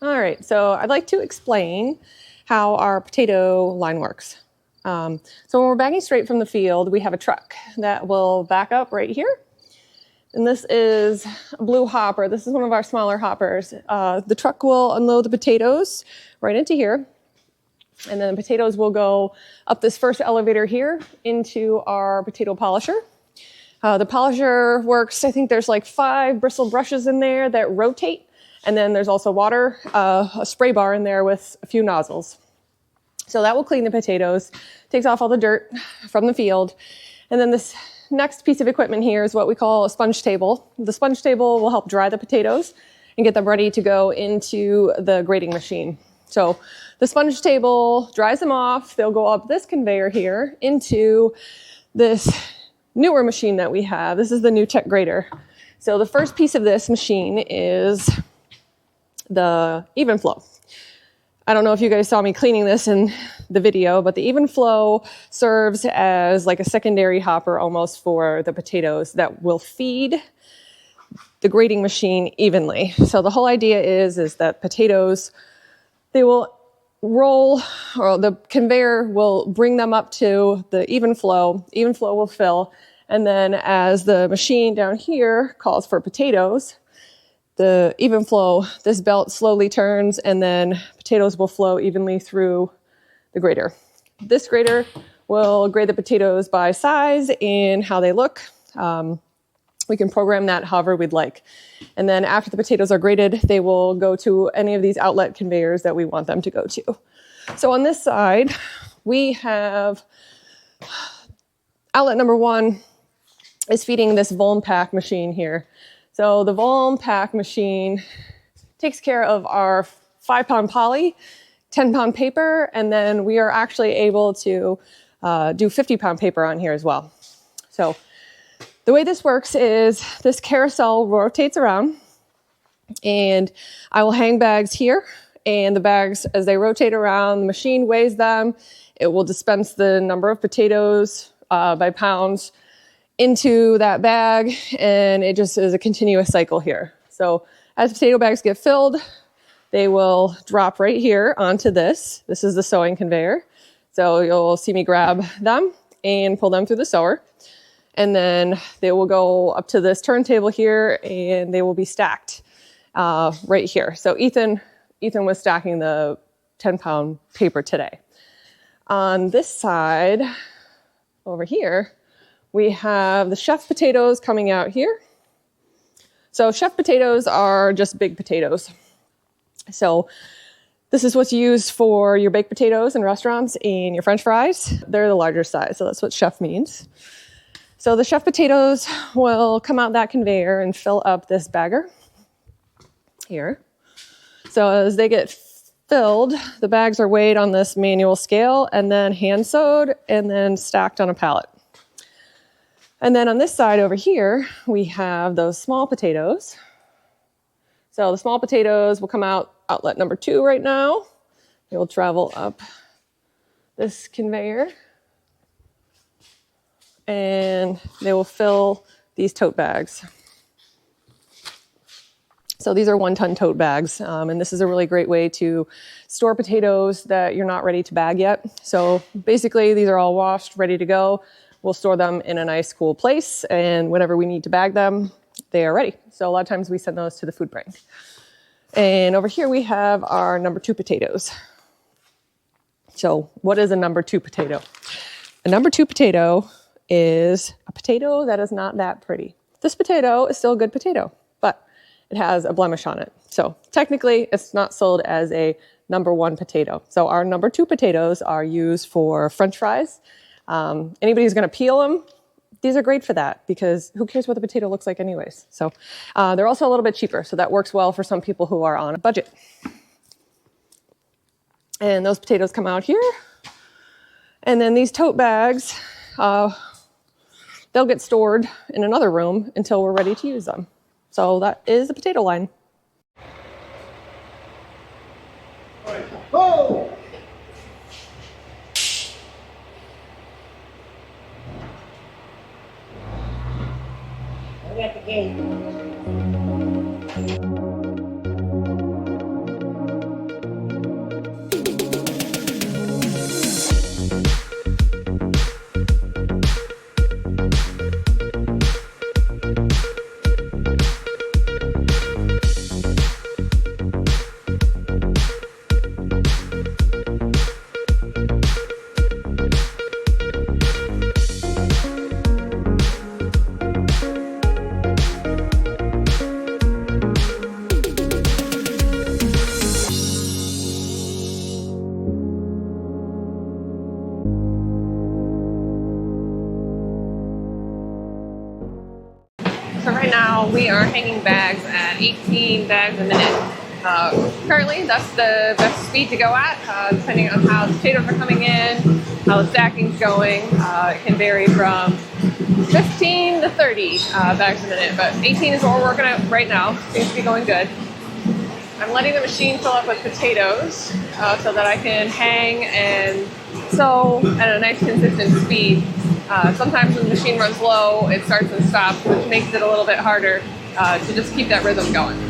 All right, so I'd like to explain how our potato line works. So when we're bagging straight from the field, we have a truck that will back up right here. And this is a blue hopper. This is one of our smaller hoppers. The truck will unload the potatoes right into here. And then the potatoes will go up this first elevator here into our potato polisher. The polisher works, I think there's like 5 bristle brushes in there that rotate. And then there's also water, a spray bar in there with a few nozzles. So that will clean the potatoes, takes off all the dirt from the field. And then this next piece of equipment here is what we call a sponge table. The sponge table will help dry the potatoes and get them ready to go into the grading machine. So the sponge table dries them off. They'll go up this conveyor here into this newer machine that we have. This is the NewTek grader. So the first piece of this machine is the even flow. I don't know if you guys saw me cleaning this in the video, but the even flow serves as like a secondary hopper almost for the potatoes that will feed the grading machine evenly. So the whole idea is that potatoes, they will roll, or the conveyor will bring them up to the even flow will fill, and then as the machine down here calls for potatoes, the even flow, this belt slowly turns, and then potatoes will flow evenly through the grader. This grader will grade the potatoes by size and how they look. We can program that however we'd like. And then after the potatoes are graded, they will go to any of these outlet conveyors that we want them to go to. So on this side, we have outlet number 1 is feeding this Volmpac machine here. So the Volmpac machine takes care of our 5-pound poly, 10-pound paper, and then we are actually able to do 50-pound paper on here as well. So the way this works is this carousel rotates around, and I will hang bags here, and the bags, as they rotate around, the machine weighs them. It will dispense the number of potatoes by pounds into that bag, and it just is a continuous cycle here. So as potato bags get filled, they will drop right here onto this. This is the sewing conveyor. So you'll see me grab them and pull them through the sewer. And then they will go up to this turntable here, and they will be stacked right here. So Ethan was stacking the 10-pound paper today. On this side, over here, we have the chef potatoes coming out here. So chef potatoes are just big potatoes. So this is what's used for your baked potatoes in restaurants and your French fries. They're the larger size, so that's what chef means. So the chef potatoes will come out that conveyor and fill up this bagger here. So as they get filled, the bags are weighed on this manual scale and then hand sewed and then stacked on a pallet. And then on this side over here, we have those small potatoes. So the small potatoes will come out outlet number 2 right now. They will travel up this conveyor, and they will fill these tote bags. So these are 1-ton tote bags, and this is a really great way to store potatoes that you're not ready to bag yet. So basically, these are all washed, ready to go. We'll store them in a nice, cool place, and whenever we need to bag them, they are ready. So a lot of times we send those to the food bank. And over here we have our number 2 potatoes. So what is a number 2 potato? A number 2 potato is a potato that is not that pretty. This potato is still a good potato, but it has a blemish on it. So technically, it's not sold as a number 1 potato. So our number 2 potatoes are used for French fries. Anybody who's going to peel them, these are great for that because who cares what the potato looks like anyways. So they're also a little bit cheaper, so that works well for some people who are on a budget. And those potatoes come out here. And then these tote bags, they'll get stored in another room until we're ready to use them. So that is the potato line. Oh! We got the gate. hanging bags at 18 bags a minute. Currently, that's the best speed to go at, depending on how the potatoes are coming in, how the stacking's going. It can vary from 15 to 30 bags a minute, but 18 is what we're working at right now. Seems to be going good. I'm letting the machine fill up with potatoes so that I can hang and sew at a nice consistent speed. Sometimes when the machine runs low, it starts and stops, which makes it a little bit harder to just keep that rhythm going.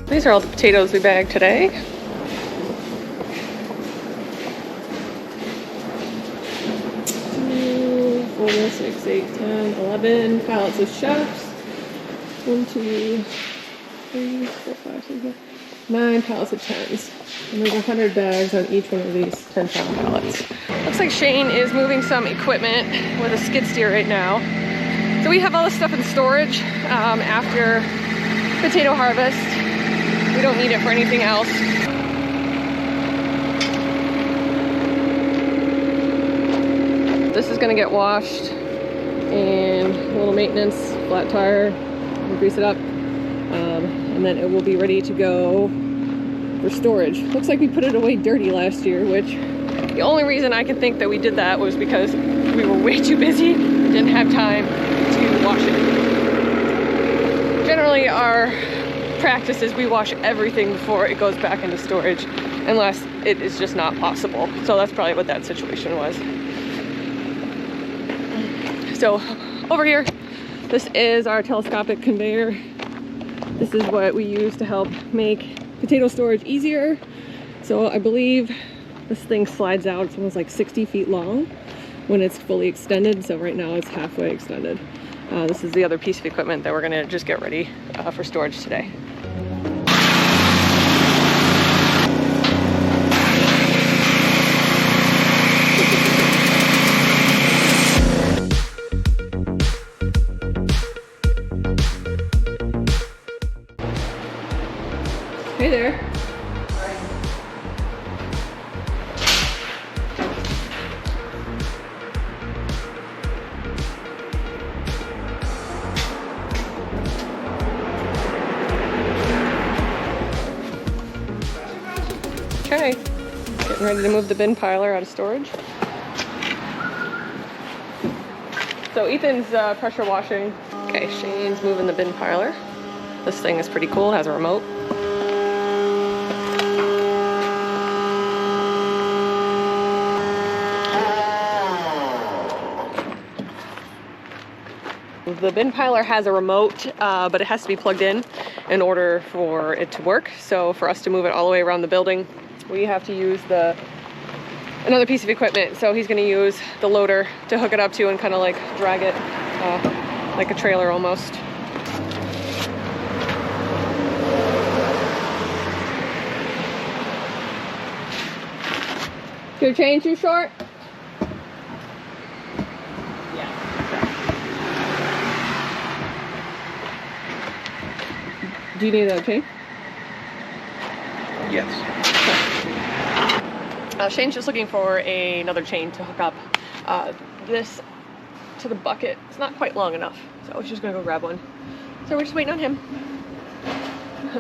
These are all the potatoes we bagged today. Two, 4, 6, 8, 10, 11 pallets of chefs. 1, 2, 3, 4, 5, 6, 7, 9 pallets of 10s. And there's 100 bags on each one of these 10-pound pallets. Looks like Shane is moving some equipment with a skid steer right now. So we have all this stuff in storage after potato harvest. We don't need it for anything else. This is gonna get washed and a little maintenance, flat tire, we'll grease it up, and then it will be ready to go for storage. Looks like we put it away dirty last year, which the only reason I can think that we did that was because we were way too busy, didn't have time to wash it. Generally, our practice is we wash everything before it goes back into storage, unless it is just not possible. So that's probably what that situation was. So over here, this is our telescopic conveyor. This is what we use to help make potato storage easier. So I believe this thing slides out. It's almost like 60 feet long when it's fully extended. So right now it's halfway extended. This is the other piece of equipment that we're gonna just get ready for storage today. Hey there. Okay, getting ready to move the bin piler out of storage. So Ethan's pressure washing. Okay, Shane's moving the bin piler. This thing is pretty cool, has a remote. The bin piler has a remote, but it has to be plugged in order for it to work. So for us to move it all the way around the building, we have to use another piece of equipment. So he's going to use the loader to hook it up to and kind of like drag it like a trailer almost. Is your chain too short? Do you need another chain? Yes. Shane's just looking for another chain to hook up this to the bucket. It's not quite long enough, so he's just gonna go grab one. So we're just waiting on him.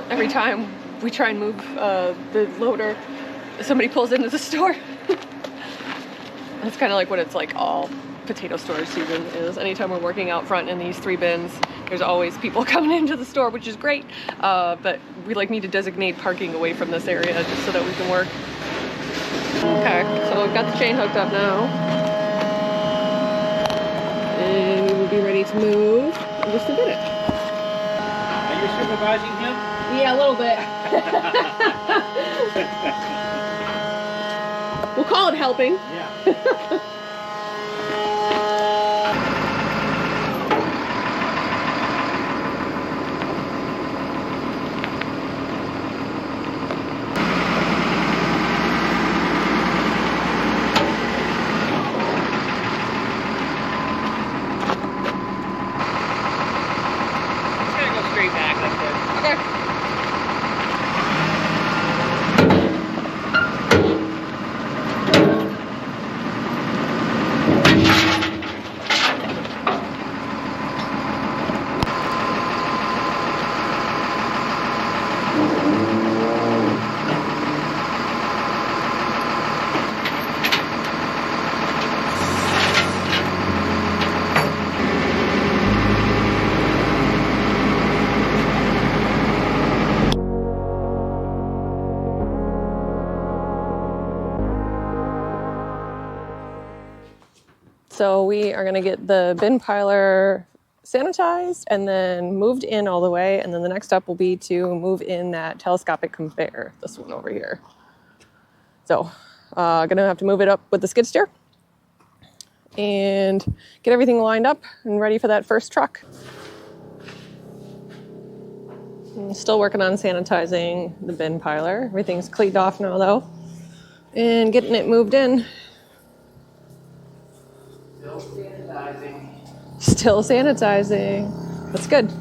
Every time we try and move the loader, somebody pulls into the store. That's kind of like what it's like all potato storage season is. Anytime we're working out front in these 3 bins, there's always people coming into the store, which is great. But we need to designate parking away from this area just so that we can work. Okay, so we've got the chain hooked up now. And we will be ready to move in just a minute. Are you supervising him? Yeah, a little bit. We'll call it helping. Yeah. Back like this. Okay. So we are going to get the bin piler sanitized and then moved in all the way. And then the next step will be to move in that telescopic conveyor, this one over here. So going to have to move it up with the skid steer and get everything lined up and ready for that first truck. I'm still working on sanitizing the bin piler. Everything's cleaned off now though, and getting it moved in. Still sanitizing. That's good.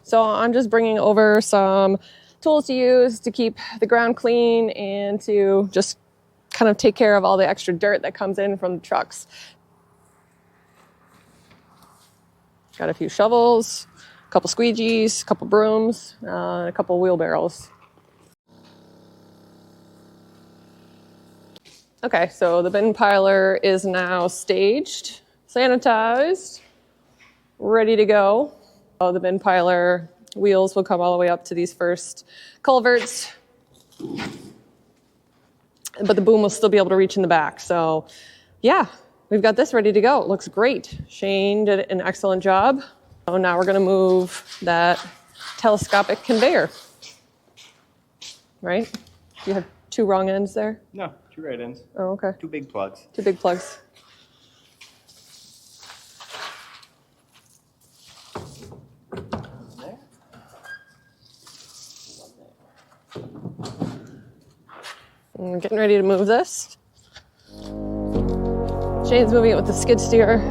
So I'm just bringing over some tools to use to keep the ground clean and to just kind of take care of all the extra dirt that comes in from the trucks. Got a few shovels, a couple squeegees, a couple brooms, and a couple wheelbarrows. Okay, so the bin piler is now staged, sanitized, ready to go. The bin piler wheels will come all the way up to these first culverts, but the boom will still be able to reach in the back. So yeah, we've got this ready to go. It looks great. Shane did an excellent job. So now we're gonna move that telescopic conveyor, right? You have 2 wrong ends there? No, 2 right ends. Oh, okay. 2 big plugs. 2 big plugs. There. And we're getting ready to move this. Shane's moving it with the skid steer.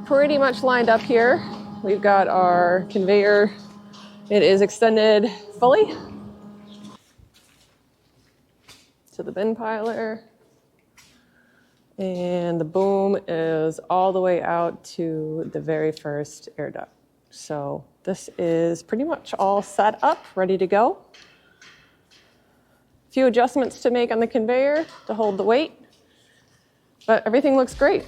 Pretty much lined up here. We've got our conveyor. It is extended fully to the bin piler. And the boom is all the way out to the very first air duct. So this is pretty much all set up, ready to go. few adjustments to make on the conveyor to hold the weight, but everything looks great.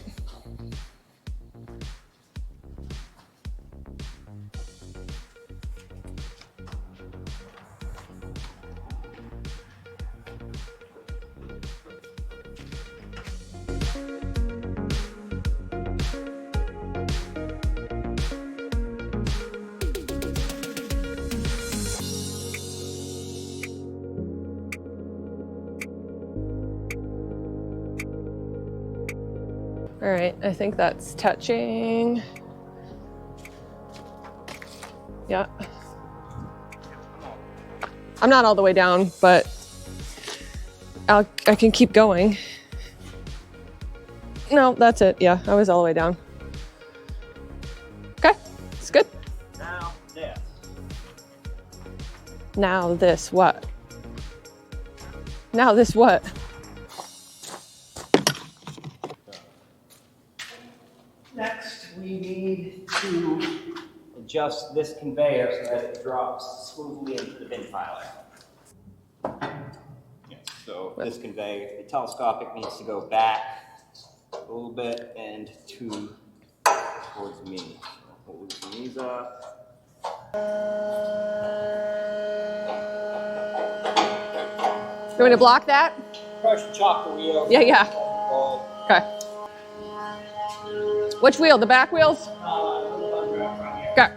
All right, I think that's touching. Yeah. I'm not all the way down, but I can keep going. No, that's it. Yeah, I was all the way down. Okay, it's good. Now this. Now this what? Now this what? Next, we need to adjust this conveyor so that it drops smoothly into the bin filer. Yes, so this conveyor, the telescopic needs to go back a little bit and towards me. So we'll loosen these up. You want me to block that? Crush the chocolate wheel. Yeah. Ball. Okay. Which wheel? The back wheels? Okay.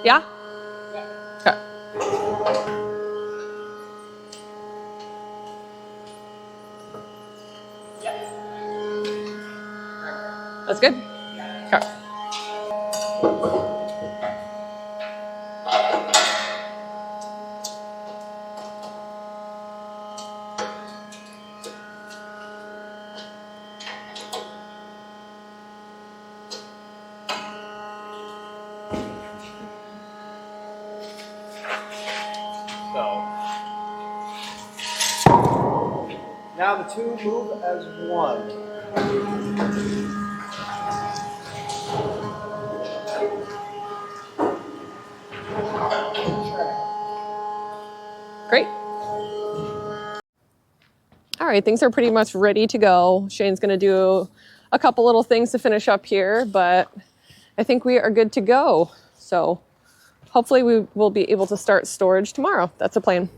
Yeah? Okay. That's good? Okay. Now the two move as one. Great. All right, things are pretty much ready to go. Shane's gonna do a couple little things to finish up here, but I think we are good to go. So hopefully we will be able to start storage tomorrow. That's the plan.